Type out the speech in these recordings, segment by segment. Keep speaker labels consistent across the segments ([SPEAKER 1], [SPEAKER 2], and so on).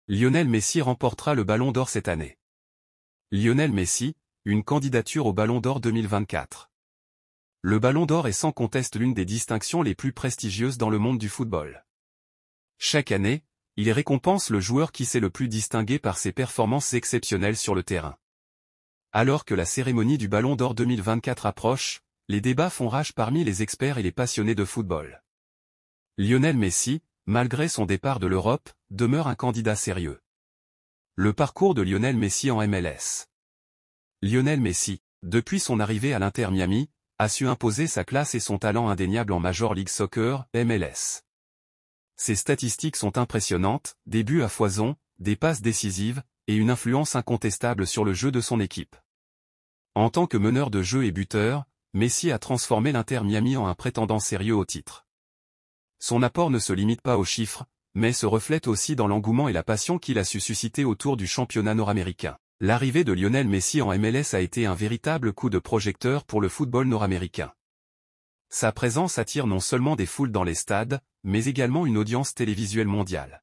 [SPEAKER 1] Lionel Messi remportera le Ballon d'Or cette année. Lionel Messi, une candidature au Ballon d'Or 2024. Le Ballon d'Or est sans conteste l'une des distinctions les plus prestigieuses dans le monde du football. Chaque année, il récompense le joueur qui s'est le plus distingué par ses performances exceptionnelles sur le terrain. Alors que la cérémonie du Ballon d'Or 2024 approche, les débats font rage parmi les experts et les passionnés de football. Lionel Messi, malgré son départ de l'Europe, demeure un candidat sérieux. Le parcours de Lionel Messi en MLS. Lionel Messi, depuis son arrivée à l'Inter Miami, a su imposer sa classe et son talent indéniable en Major League Soccer, MLS. Ses statistiques sont impressionnantes, des buts à foison, des passes décisives, et une influence incontestable sur le jeu de son équipe. En tant que meneur de jeu et buteur, Messi a transformé l'Inter Miami en un prétendant sérieux au titre. Son apport ne se limite pas aux chiffres, mais se reflète aussi dans l'engouement et la passion qu'il a su susciter autour du championnat nord-américain. L'arrivée de Lionel Messi en MLS a été un véritable coup de projecteur pour le football nord-américain. Sa présence attire non seulement des foules dans les stades, mais également une audience télévisuelle mondiale.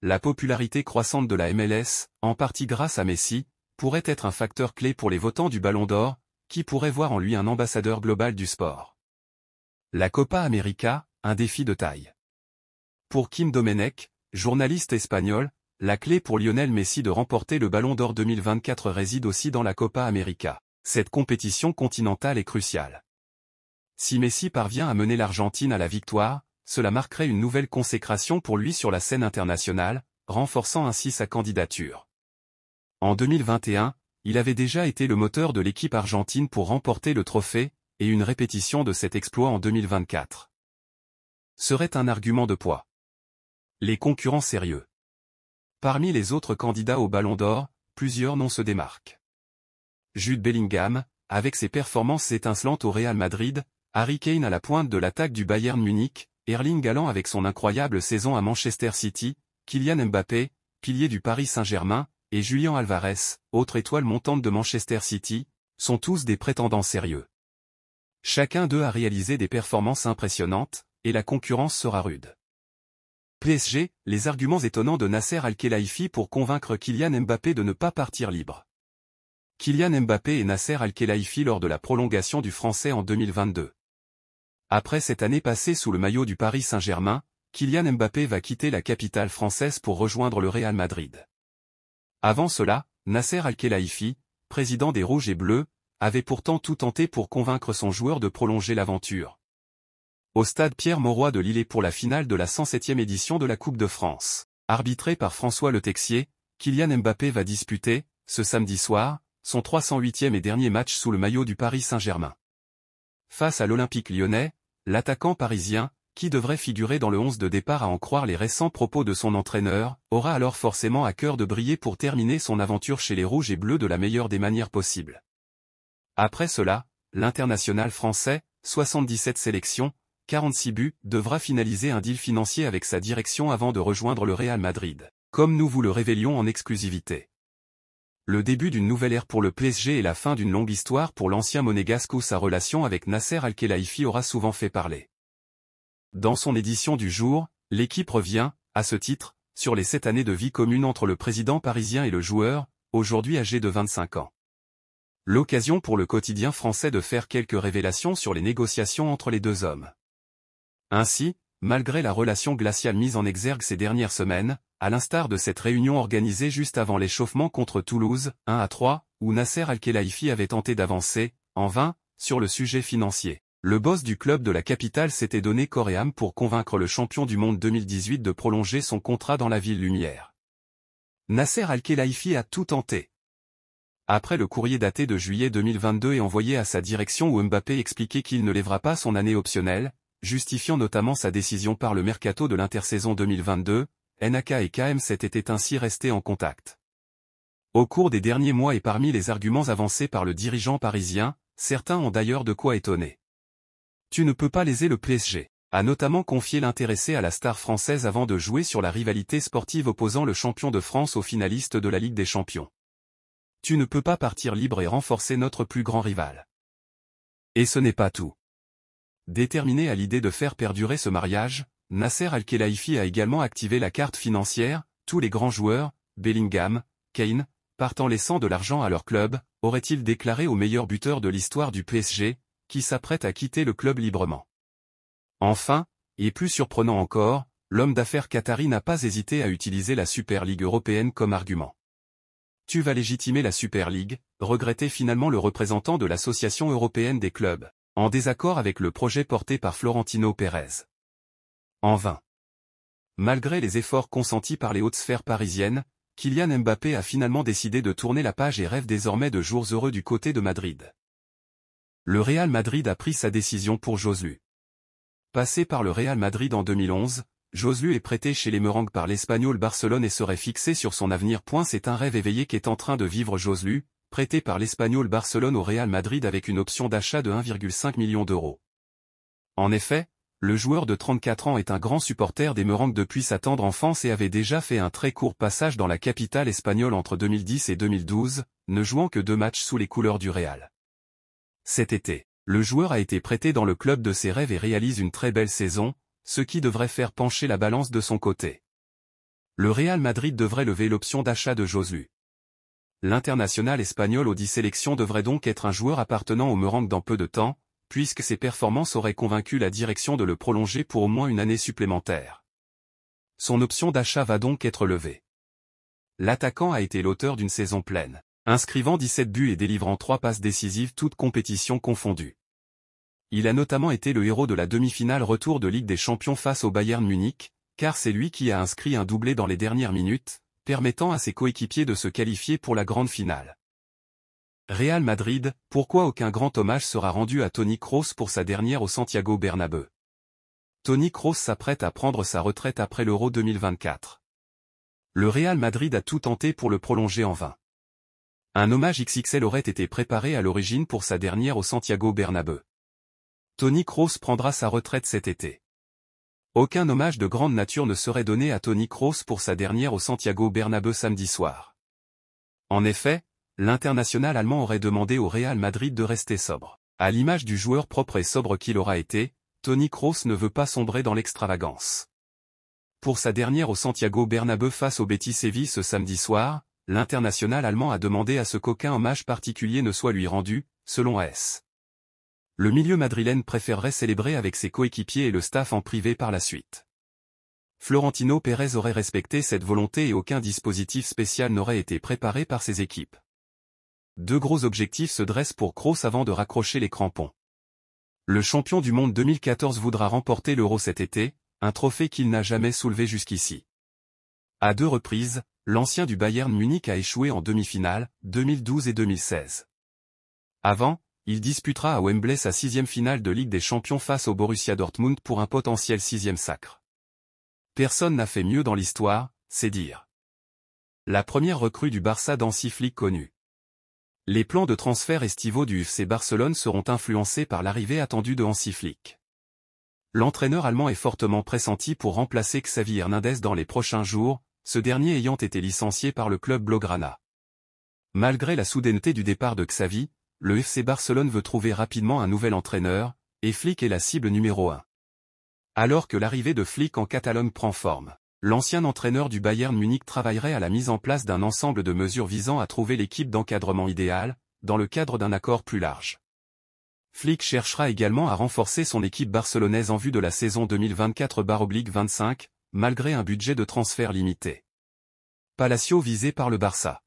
[SPEAKER 1] La popularité croissante de la MLS, en partie grâce à Messi, pourrait être un facteur clé pour les votants du Ballon d'Or, qui pourraient voir en lui un ambassadeur global du sport. La Copa América, un défi de taille. Pour Kim Domenech, journaliste espagnol, la clé pour Lionel Messi de remporter le Ballon d'Or 2024 réside aussi dans la Copa América. Cette compétition continentale est cruciale. Si Messi parvient à mener l'Argentine à la victoire, cela marquerait une nouvelle consécration pour lui sur la scène internationale, renforçant ainsi sa candidature. En 2021, il avait déjà été le moteur de l'équipe argentine pour remporter le trophée, et une répétition de cet exploit en 2024 serait un argument de poids. Les concurrents sérieux. Parmi les autres candidats au Ballon d'Or, plusieurs noms se démarquent. Jude Bellingham, avec ses performances étincelantes au Real Madrid, Harry Kane à la pointe de l'attaque du Bayern Munich, Erling Haaland avec son incroyable saison à Manchester City, Kylian Mbappé, pilier du Paris Saint-Germain, et Julián Álvarez, autre étoile montante de Manchester City, sont tous des prétendants sérieux. Chacun d'eux a réalisé des performances impressionnantes, et la concurrence sera rude. PSG, les arguments étonnants de Nasser Al-Khelaifi pour convaincre Kylian Mbappé de ne pas partir libre. Kylian Mbappé et Nasser Al-Khelaifi lors de la prolongation du Français en 2022. Après cette année passée sous le maillot du Paris Saint-Germain, Kylian Mbappé va quitter la capitale française pour rejoindre le Real Madrid. Avant cela, Nasser Al-Khelaifi, président des Rouges et Bleus, avait pourtant tout tenté pour convaincre son joueur de prolonger l'aventure. Au stade Pierre-Mauroy de Lille pour la finale de la 107e édition de la Coupe de France, arbitrée par François Le Texier, Kylian Mbappé va disputer, ce samedi soir, son 308e et dernier match sous le maillot du Paris Saint-Germain. Face à l'Olympique lyonnais, l'attaquant parisien, qui devrait figurer dans le 11 de départ à en croire les récents propos de son entraîneur, aura alors forcément à cœur de briller pour terminer son aventure chez les Rouges et Bleus de la meilleure des manières possibles. Après cela, l'international français, 77 sélections, 46 buts, devra finaliser un deal financier avec sa direction avant de rejoindre le Real Madrid, comme nous vous le révélions en exclusivité. Le début d'une nouvelle ère pour le PSG et la fin d'une longue histoire pour l'ancien monégasque où sa relation avec Nasser Al-Khelaifi aura souvent fait parler. Dans son édition du jour, l'équipe revient, à ce titre, sur les 7 années de vie commune entre le président parisien et le joueur, aujourd'hui âgé de 25 ans. L'occasion pour le quotidien français de faire quelques révélations sur les négociations entre les deux hommes. Ainsi, malgré la relation glaciale mise en exergue ces dernières semaines, à l'instar de cette réunion organisée juste avant l'échauffement contre Toulouse, 1-3, où Nasser Al-Khelaifi avait tenté d'avancer, en vain, sur le sujet financier. Le boss du club de la capitale s'était donné corps et âme pour convaincre le champion du monde 2018 de prolonger son contrat dans la ville lumière. Nasser Al-Khelaifi a tout tenté. Après le courrier daté de juillet 2022 et envoyé à sa direction où Mbappé expliquait qu'il ne lèvera pas son année optionnelle, justifiant notamment sa décision par le mercato de l'intersaison 2022, Naka et KM7 étaient ainsi restés en contact. Au cours des derniers mois et parmi les arguments avancés par le dirigeant parisien, certains ont d'ailleurs de quoi étonner. Tu ne peux pas léser le PSG, a notamment confié l'intéressé à la star française avant de jouer sur la rivalité sportive opposant le champion de France au finaliste de la Ligue des Champions. Tu ne peux pas partir libre et renforcer notre plus grand rival. Et ce n'est pas tout. Déterminé à l'idée de faire perdurer ce mariage, Nasser Al-Khelaifi a également activé la carte financière, Tous les grands joueurs, Bellingham, Kane, partant laissant de l'argent à leur club, aurait-il déclaré au meilleur buteur de l'histoire du PSG, qui s'apprête à quitter le club librement. Enfin, et plus surprenant encore, l'homme d'affaires qatari n'a pas hésité à utiliser la Super League européenne comme argument. Tu vas légitimer la Super League, regrettait finalement le représentant de l'Association européenne des clubs, en désaccord avec le projet porté par Florentino Pérez. En vain. Malgré les efforts consentis par les hautes sphères parisiennes, Kylian Mbappé a finalement décidé de tourner la page et rêve désormais de jours heureux du côté de Madrid. Le Real Madrid a pris sa décision pour Joselu. Passé par le Real Madrid en 2011, Joselu est prêté chez les Merengues par l'Espagnol Barcelone et serait fixé sur son avenir. C'est un rêve éveillé qu'est en train de vivre Joselu, prêté par l'Espagnol Barcelone au Real Madrid avec une option d'achat de 1,5 million d'euros. En effet, le joueur de 34 ans est un grand supporter des Merengues depuis sa tendre enfance et avait déjà fait un très court passage dans la capitale espagnole entre 2010 et 2012, ne jouant que 2 matchs sous les couleurs du Real. Cet été, le joueur a été prêté dans le club de ses rêves et réalise une très belle saison, ce qui devrait faire pencher la balance de son côté. Le Real Madrid devrait lever l'option d'achat de Joselu. L'international espagnol aux 10 sélections devrait donc être un joueur appartenant aux Merengues dans peu de temps, puisque ses performances auraient convaincu la direction de le prolonger pour au moins une année supplémentaire. Son option d'achat va donc être levée. L'attaquant a été l'auteur d'une saison pleine, inscrivant 17 buts et délivrant 3 passes décisives toutes compétitions confondues. Il a notamment été le héros de la demi-finale retour de Ligue des Champions face au Bayern Munich, car c'est lui qui a inscrit un doublé dans les dernières minutes, permettant à ses coéquipiers de se qualifier pour la grande finale. Real Madrid, pourquoi aucun grand hommage sera rendu à Toni Kroos pour sa dernière au Santiago Bernabéu? Toni Kroos s'apprête à prendre sa retraite après l'Euro 2024. Le Real Madrid a tout tenté pour le prolonger en vain. Un hommage XXL aurait été préparé à l'origine pour sa dernière au Santiago Bernabéu. Toni Kroos prendra sa retraite cet été. Aucun hommage de grande nature ne serait donné à Toni Kroos pour sa dernière au Santiago Bernabéu samedi soir. En effet, l'international allemand aurait demandé au Real Madrid de rester sobre. À l'image du joueur propre et sobre qu'il aura été, Toni Kroos ne veut pas sombrer dans l'extravagance. Pour sa dernière au Santiago Bernabéu face au Betis Séville ce samedi soir, l'international allemand a demandé à ce qu'aucun hommage particulier ne soit lui rendu, selon AS. Le milieu madrilène préférerait célébrer avec ses coéquipiers et le staff en privé par la suite. Florentino Pérez aurait respecté cette volonté et aucun dispositif spécial n'aurait été préparé par ses équipes. 2 gros objectifs se dressent pour Kroos avant de raccrocher les crampons. Le champion du monde 2014 voudra remporter l'Euro cet été, un trophée qu'il n'a jamais soulevé jusqu'ici. À 2 reprises, l'ancien du Bayern Munich a échoué en demi-finale, 2012 et 2016. Avant, il disputera à Wembley sa 6e finale de Ligue des Champions face au Borussia Dortmund pour un potentiel 6e sacre. Personne n'a fait mieux dans l'histoire, c'est dire. La première recrue du Barça d'Hansi Flick connue. Les plans de transfert estivaux du FC Barcelone seront influencés par l'arrivée attendue de Hansi Flick. L'entraîneur allemand est fortement pressenti pour remplacer Xavi Hernandez dans les prochains jours, ce dernier ayant été licencié par le club blaugrana. Malgré la soudaineté du départ de Xavi, le FC Barcelone veut trouver rapidement un nouvel entraîneur, et Flick est la cible numéro 1. Alors que l'arrivée de Flick en Catalogne prend forme, l'ancien entraîneur du Bayern Munich travaillerait à la mise en place d'un ensemble de mesures visant à trouver l'équipe d'encadrement idéale, dans le cadre d'un accord plus large. Flick cherchera également à renforcer son équipe barcelonaise en vue de la saison 2024/25, malgré un budget de transfert limité. Palacio visé par le Barça.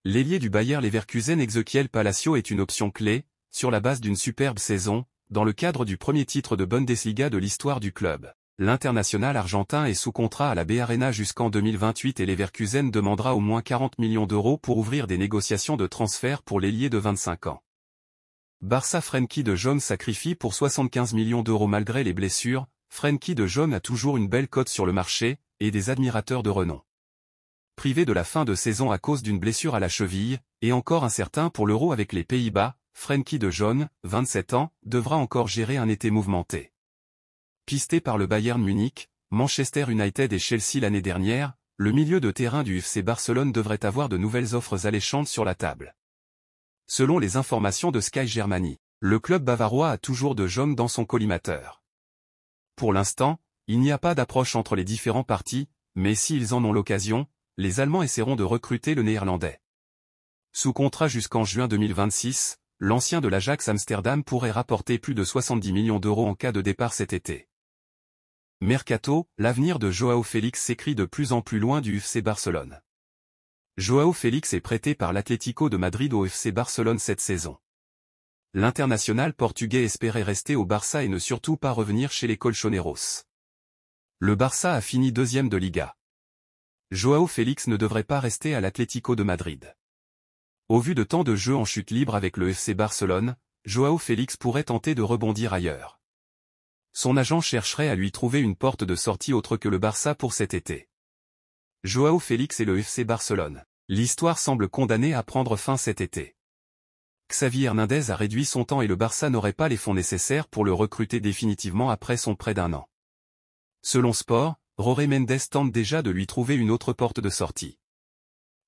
[SPEAKER 1] L'ailier du Bayer Leverkusen Ezequiel Palacio est une option clé, sur la base d'une superbe saison, dans le cadre du premier titre de Bundesliga de l'histoire du club. L'international argentin est sous contrat à la B-Arena jusqu'en 2028 et Leverkusen demandera au moins 40 millions d'euros pour ouvrir des négociations de transfert pour l'ailier de 25 ans. Barça Frenkie de Jong sacrifie pour 75 millions d'euros malgré les blessures. Frenkie de Jong a toujours une belle cote sur le marché, et des admirateurs de renom. Privé de la fin de saison à cause d'une blessure à la cheville, et encore incertain pour l'Euro avec les Pays-Bas, Frenkie de Jong, 27 ans, devra encore gérer un été mouvementé. Pisté par le Bayern Munich, Manchester United et Chelsea l'année dernière, le milieu de terrain du FC Barcelone devrait avoir de nouvelles offres alléchantes sur la table. Selon les informations de Sky Germany, le club bavarois a toujours de Jong dans son collimateur. Pour l'instant, il n'y a pas d'approche entre les différents partis, Mais s'ils en ont l'occasion, les Allemands essaieront de recruter le Néerlandais. Sous contrat jusqu'en juin 2026, l'ancien de l'Ajax Amsterdam pourrait rapporter plus de 70 millions d'euros en cas de départ cet été. Mercato, l'avenir de Joao Félix s'écrit de plus en plus loin du FC Barcelone. Joao Félix est prêté par l'Atlético de Madrid au FC Barcelone cette saison. L'international portugais espérait rester au Barça et ne surtout pas revenir chez les Colchoneros. Le Barça a fini deuxième de Liga. Joao Félix ne devrait pas rester à l'Atlético de Madrid. Au vu de temps de jeu en chute libre avec le FC Barcelone, Joao Félix pourrait tenter de rebondir ailleurs. Son agent chercherait à lui trouver une porte de sortie autre que le Barça pour cet été. Joao Félix et le FC Barcelone. L'histoire semble condamnée à prendre fin cet été. Xavi Hernandez a réduit son temps et le Barça n'aurait pas les fonds nécessaires pour le recruter définitivement après son prêt d'1 an. Selon Sport, Jorge Mendes tente déjà de lui trouver une autre porte de sortie.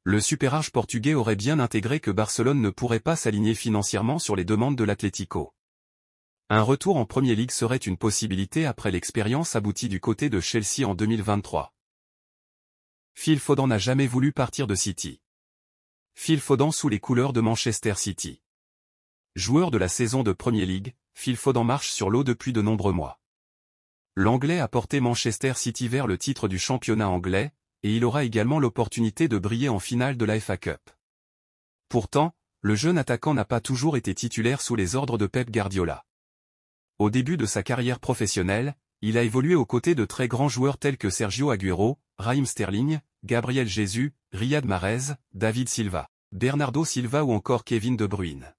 [SPEAKER 1] Le superarche portugais aurait bien intégré que Barcelone ne pourrait pas s'aligner financièrement sur les demandes de l'Atlético. Un retour en Premier League serait une possibilité après l'expérience aboutie du côté de Chelsea en 2023. Phil Foden n'a jamais voulu partir de City. Phil Foden sous les couleurs de Manchester City. Joueur de la saison de Premier League, Phil Foden marche sur l'eau depuis de nombreux mois. L'Anglais a porté Manchester City vers le titre du championnat anglais, et il aura également l'opportunité de briller en finale de la FA Cup. Pourtant, le jeune attaquant n'a pas toujours été titulaire sous les ordres de Pep Guardiola. Au début de sa carrière professionnelle, il a évolué aux côtés de très grands joueurs tels que Sergio Aguero, Raheem Sterling, Gabriel Jesus, Riyad Mahrez, David Silva, Bernardo Silva ou encore Kevin De Bruyne.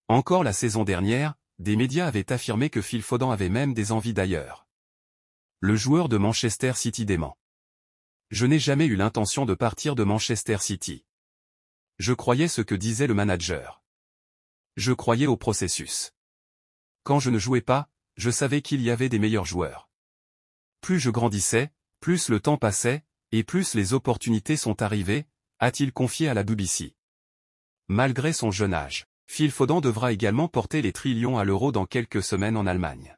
[SPEAKER 1] Encore la saison dernière, des médias avaient affirmé que Phil Foden avait même des envies d'ailleurs. Le joueur de Manchester City dément. Je n'ai jamais eu l'intention de partir de Manchester City. Je croyais ce que disait le manager. Je croyais au processus. Quand je ne jouais pas, je savais qu'il y avait des meilleurs joueurs. Plus je grandissais, plus le temps passait, et plus les opportunités sont arrivées, a-t-il confié à la BBC. Malgré son jeune âge, Phil Foden devra également porter les trillions à l'euro dans quelques semaines en Allemagne.